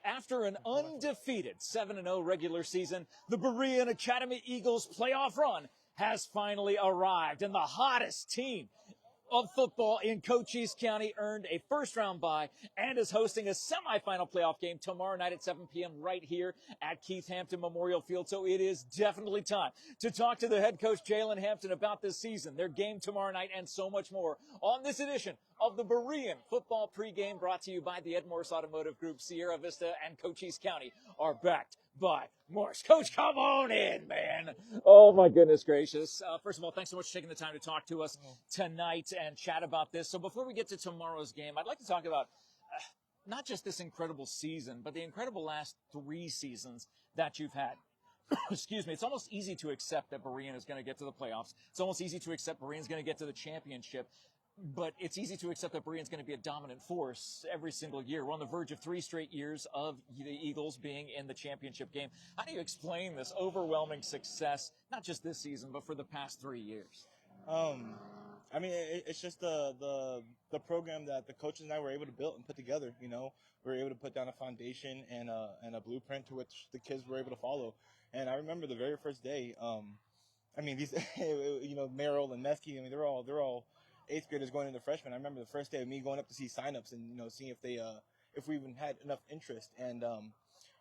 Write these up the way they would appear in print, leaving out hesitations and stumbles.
After an undefeated 7-0 regular season, the Berean Academy Eagles playoff run has finally arrived, and the hottest team of football in Cochise County earned a first-round bye and is hosting a semifinal playoff game tomorrow night at 7 p.m. right here at Keith Hampton Memorial Field. So it is definitely time to talk to the head coach, Jalen Hampton, about this season, their game tomorrow night, and so much more on this edition of the Berean Football Pregame, brought to you by the Ed Morse Automotive Group. Sierra, Vista, and Cochise County are backed by Morse. Coach, come on in, man. Oh, my goodness gracious. First of all, thanks so much for taking the time to talk to us tonight and chat about this. So before we get to tomorrow's game, I'd like to talk about not just this incredible season, but the incredible last 3 seasons that you've had. Excuse me. It's almost easy to accept that Berean is going to get to the playoffs. It's almost easy to accept Berean's going to get to the championship. But it's easy to accept that Berean's going to be a dominant force every single year. We're on the verge of 3 straight years of the Eagles being in the championship game. How do you explain this overwhelming success, not just this season, but for the past 3 years? I mean, it's just the program that the coaches and I were able to build and put together. You know, we were able to put down a foundation and a blueprint to which the kids were able to follow. And I remember the very first day. I mean, these, you know, Merrill and Mesky. I mean, they're all 8th graders going into freshmen. I remember the first day of me going up to see signups and, you know, seeing if we even had enough interest. And,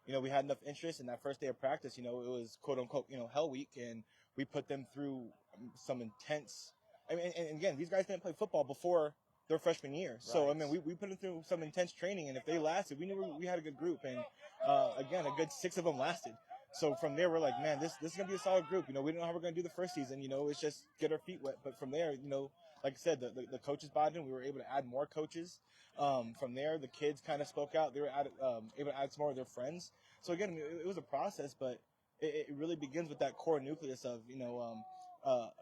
you know, we had enough interest. And that first day of practice, you know, it was quote unquote, you know, hell week. And we put them through some intense, I mean, and again, these guys didn't play football before their freshman year. Right. So, I mean, we put them through some intense training. And if they lasted, we knew we had a good group. And, again, a good 6 of them lasted. So from there, we're like, man, this is going to be a solid group. You know, we don't know how we're going to do the first season. You know, it's just get our feet wet. But from there, you know, like I said, the coaches bought in. We were able to add more coaches. From there, the kids kind of spoke out. They were able to add some more of their friends. So, again, it was a process, but it really begins with that core nucleus of, you know,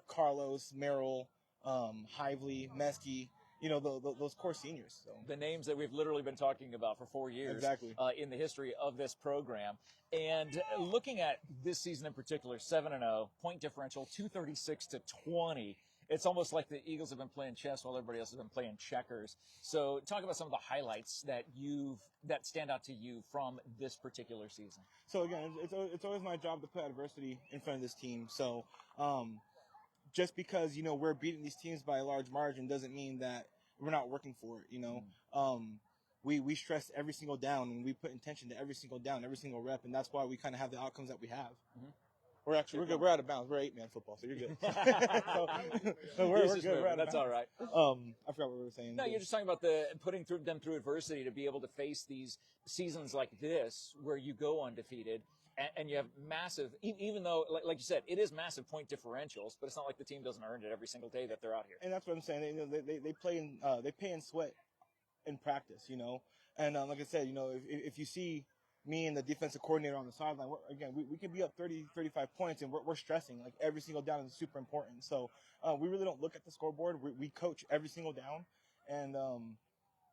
Carlos, Merrill, Hively, Mesky, you know, those core seniors. So. The names that we've literally been talking about for 4 years exactly. In the history of this program. And looking at this season in particular, 7-0, point differential, 236-20. It's almost like the Eagles have been playing chess while everybody else has been playing checkers. So talk about some of the highlights that stand out to you from this particular season. So again, it's always my job to put adversity in front of this team. So just because, you know, we're beating these teams by a large margin doesn't mean that we're not working for it. You know, we stress every single down and we put intention to every single down, every single rep, and that's why we kind of have the outcomes that we have. Mm-hmm. We're good. We're out of bounds. We're 8-man football, so you're good. so we're good. We're That's all right. I forgot what we were saying. No, you're just talking about putting them through adversity to be able to face these seasons like this, where you go undefeated and you have massive. Even though, like you said, it is massive point differentials, but it's not like the team doesn't earn it every single day that they're out here. And that's what I'm saying. They pay in sweat in practice, you know. And like I said, you know, if you see me and the defensive coordinator on the sideline, again, we can be up 30, 35 points, and we're stressing. Like, every single down is super important. So we really don't look at the scoreboard. We coach every single down. And,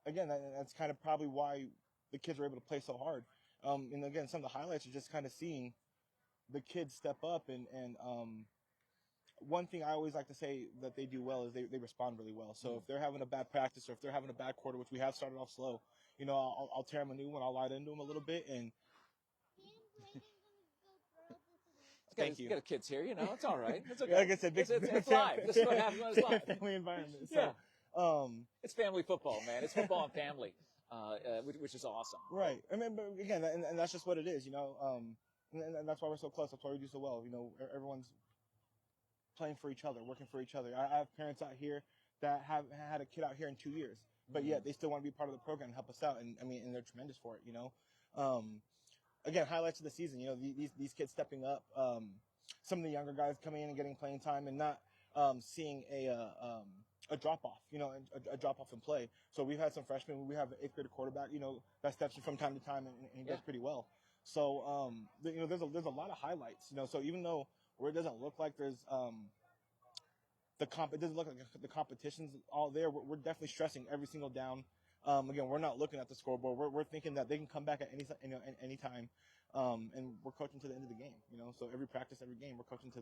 again, that's kind of probably why the kids are able to play so hard. And, again, some of the highlights are just kind of seeing the kids step up. And one thing I always like to say that they do well is they respond really well. So if they're having a bad practice or if they're having a bad quarter, which we have started off slow, you know, I'll tear them a new one. I'll light into them a little bit. And thank you. You got kids here, you know. It's all right. It's okay. Like I said, it's live. This is what happens when it's live. Family environment. So, yeah. It's family football, man. It's football and family, which is awesome. Right. I mean, but again, and that's just what it is, you know. And that's why we're so close. That's why we do so well. You know, everyone's playing for each other, working for each other. I have parents out here that have had a kid out here in 2 years, but yet they still want to be part of the program and help us out. And I mean, and they're tremendous for it, you know. Again, highlights of the season, you know, these kids stepping up, some of the younger guys coming in and getting playing time and not seeing a drop off, you know, a drop off in play. So we've had some freshmen. We have an 8th grade quarterback, you know, that steps in from time to time and he does pretty well. So you know, there's a lot of highlights, you know. So even though where it doesn't look like there's it doesn't look like the competition's all there, we're definitely stressing every single down. Again, we're not looking at the scoreboard. We're thinking that they can come back at any time, and we're coaching to the end of the game. You know, so every practice, every game, we're coaching to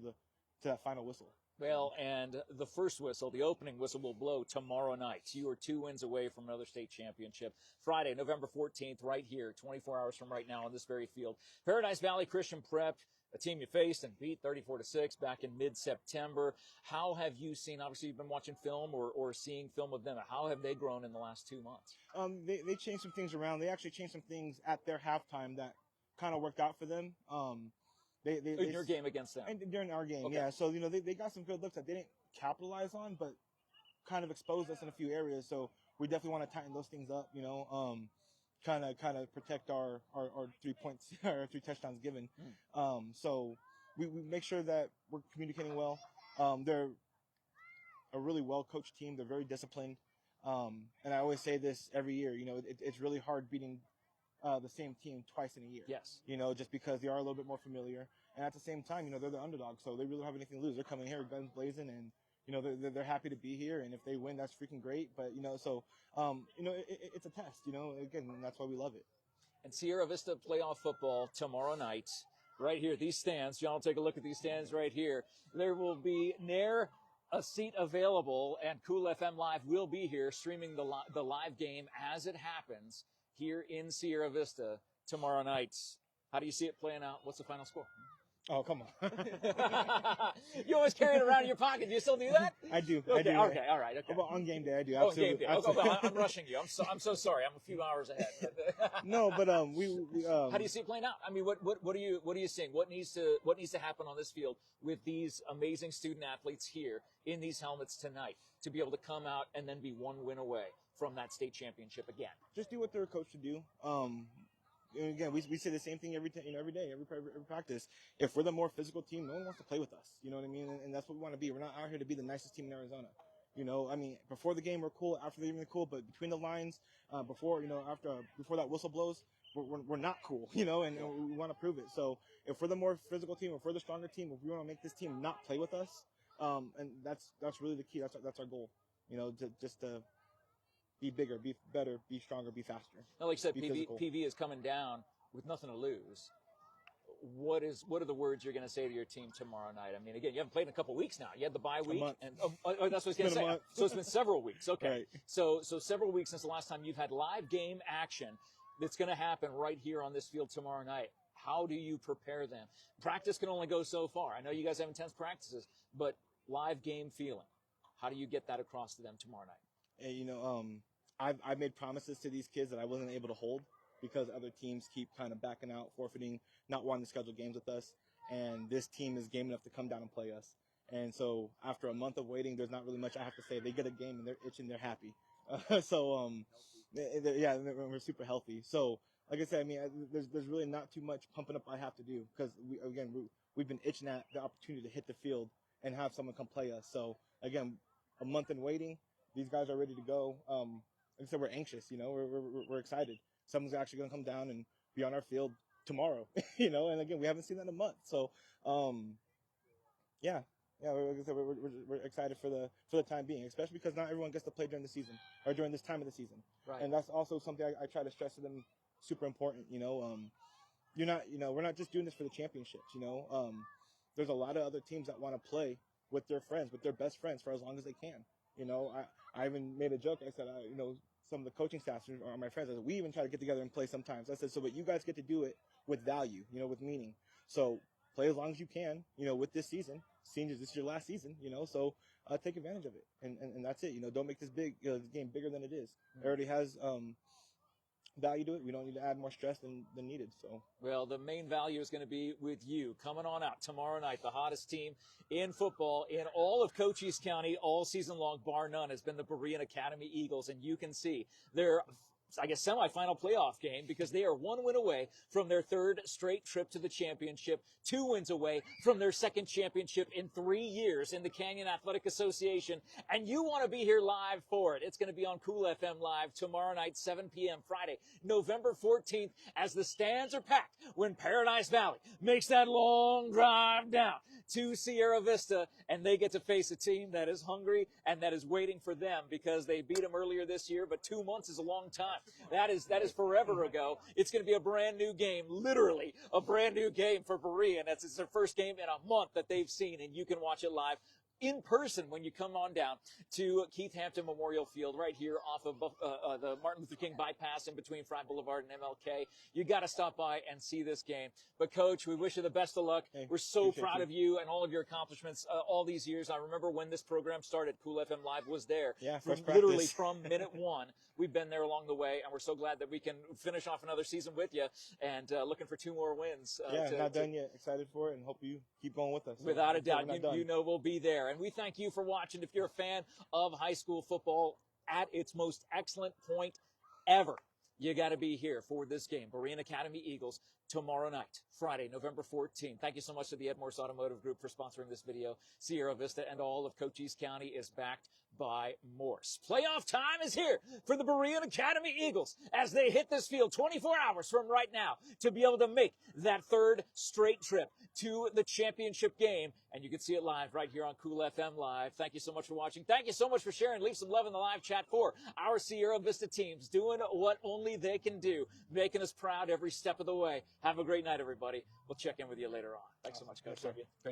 that final whistle. Well, and the first whistle, the opening whistle, will blow tomorrow night. You are 2 wins away from another state championship. Friday, November 14th, right here, 24 hours from right now on this very field. Paradise Valley Christian Prep, a team you faced and beat 34-6 back in mid-September. How have you seen, obviously you've been watching film or seeing film of them, how have they grown in the last 2 months? They changed some things around. They actually changed some things at their halftime that kind of worked out for them. In your game against them? And during our game, okay. yeah. So, they got some good looks that they didn't capitalize on, but kind of exposed us in a few areas. So we definitely want to tighten those things up, kind of protect our 3 points, our 3 touchdowns given. So we make sure that we're communicating well. They're a really well-coached team. They're very disciplined. And I always say this every year, it's really hard beating the same team twice in a year. Yes. Just because they are a little bit more familiar. And at the same time, they're the underdog, so they really don't have anything to lose. They're coming here guns blazing, and, they're happy to be here. And if they win, that's freaking great. But, it's a test, again, and that's why we love it. And Sierra Vista playoff football tomorrow night, right here, these stands. John, take a look at these stands right here. There will be ne'er a seat available, and Cool FM Live will be here streaming the live game as it happens here in Sierra Vista tomorrow night. How do you see it playing out? What's the final score? Oh, come on. You always carry it around in your pocket. Do you still do that? I do. Okay, I do. okay, all right. Okay. Well, on game day, I do. Oh, absolutely. game day. Absolutely. Okay, I'm rushing you. I'm so sorry. I'm a few hours ahead. No, but we how do you see it playing out? I mean, what are you seeing? What needs to happen on this field with these amazing student athletes here in these helmets tonight to be able to come out and then be 1 win away from that state championship again? Just do what they're coached to do. And again, we say the same thing every day, every practice. If we're the more physical team, no one wants to play with us. You know what I mean? And that's what we want to be. We're not out here to be the nicest team in Arizona. Before the game we're cool, after the game we're cool, but between the lines, before that whistle blows, we're not cool. And we want to prove it. So if we're the more physical team, if we're the stronger team, if we want to make this team not play with us, and that's really the key. That's our goal. To be bigger, be better, be stronger, be faster. Now, like I said, PV is coming down with nothing to lose. What are the words you're going to say to your team tomorrow night? I mean, again, you haven't played in a couple weeks now. You had the bye week, and that's what I was going to say. So it's been several weeks. Okay, right. So several weeks since the last time you've had live game action. That's going to happen right here on this field tomorrow night. How do you prepare them? Practice can only go so far. I know you guys have intense practices, but live game feeling. How do you get that across to them tomorrow night? And, I've made promises to these kids that I wasn't able to hold because other teams keep kind of backing out, forfeiting, not wanting to schedule games with us. And this team is game enough to come down and play us. And so after a month of waiting, there's not really much I have to say. They get a game and they're itching, they're happy. We're super healthy. So like I said, I mean, there's really not too much pumping up I have to do because we've been itching at the opportunity to hit the field and have someone come play us. So again, a month in waiting, these guys are ready to go. Like I said, we're anxious, we're excited. Someone's actually going to come down and be on our field tomorrow, and again, we haven't seen that in a month. So, like I said, we're excited for the time being, especially because not everyone gets to play during the season or during this time of the season. Right. And that's also something I try to stress to them, super important, we're not just doing this for the championships, there's a lot of other teams that want to play with their friends, with their best friends for as long as they can. I even made a joke. I said, some of the coaching staff are my friends. I said, we even try to get together and play sometimes. I said, so but you guys get to do it with value, with meaning. So play as long as you can, with this season. Seniors, this is your last season, so take advantage of it. And that's it. Don't make this game bigger than it is. It already has value to it. We don't need to add more stress than needed. So, well, the main value is going to be with you coming on out tomorrow night. The hottest team in football in all of Cochise County all season long, bar none, has been the Berean Academy Eagles, and you can see their semifinal playoff game because they are 1 win away from their 3rd straight trip to the championship, 2 wins away from their 2nd championship in 3 years in the Canyon Athletic Association, and you want to be here live for it. It's going to be on Cool FM Live tomorrow night, 7 p.m. Friday, November 14th, as the stands are packed when Paradise Valley makes that long drive down to Sierra Vista, and they get to face a team that is hungry and that is waiting for them because they beat them earlier this year, but 2 months is a long time. That is forever ago. It's going to be a brand new game, literally a brand new game for Berean. It's their first game in a month that they've seen, and you can watch it live in person when you come on down to Keith Hampton Memorial Field right here off of the Martin Luther King bypass in between Fry Boulevard and MLK. You got to stop by and see this game. But, Coach, we wish you the best of luck. Hey, we're so proud of you and all of your accomplishments all these years. I remember when this program started, Cool FM Live was there. Yeah, literally from minute one. We've been there along the way, and we're so glad that we can finish off another season with you and looking for 2 more wins. Not done yet. Excited for it and hope you keep going with us. Without a doubt, you know we'll be there. And we thank you for watching. If you're a fan of high school football at its most excellent point ever, you got to be here for this game. Berean Academy Eagles tomorrow night, Friday, November 14th. Thank you so much to the Ed Morse Automotive Group for sponsoring this video. Sierra Vista and all of Cochise County is backed by Morse. Playoff time is here for the Berean Academy Eagles as they hit this field 24 hours from right now to be able to make that 3rd straight trip to the championship game. And you can see it live right here on Cool FM Live. Thank you so much for watching. Thank you so much for sharing. Leave some love in the live chat for our Sierra Vista teams doing what only they can do, making us proud every step of the way. Have a great night, everybody. We'll check in with you later on. Thanks so much, Coach. Love you.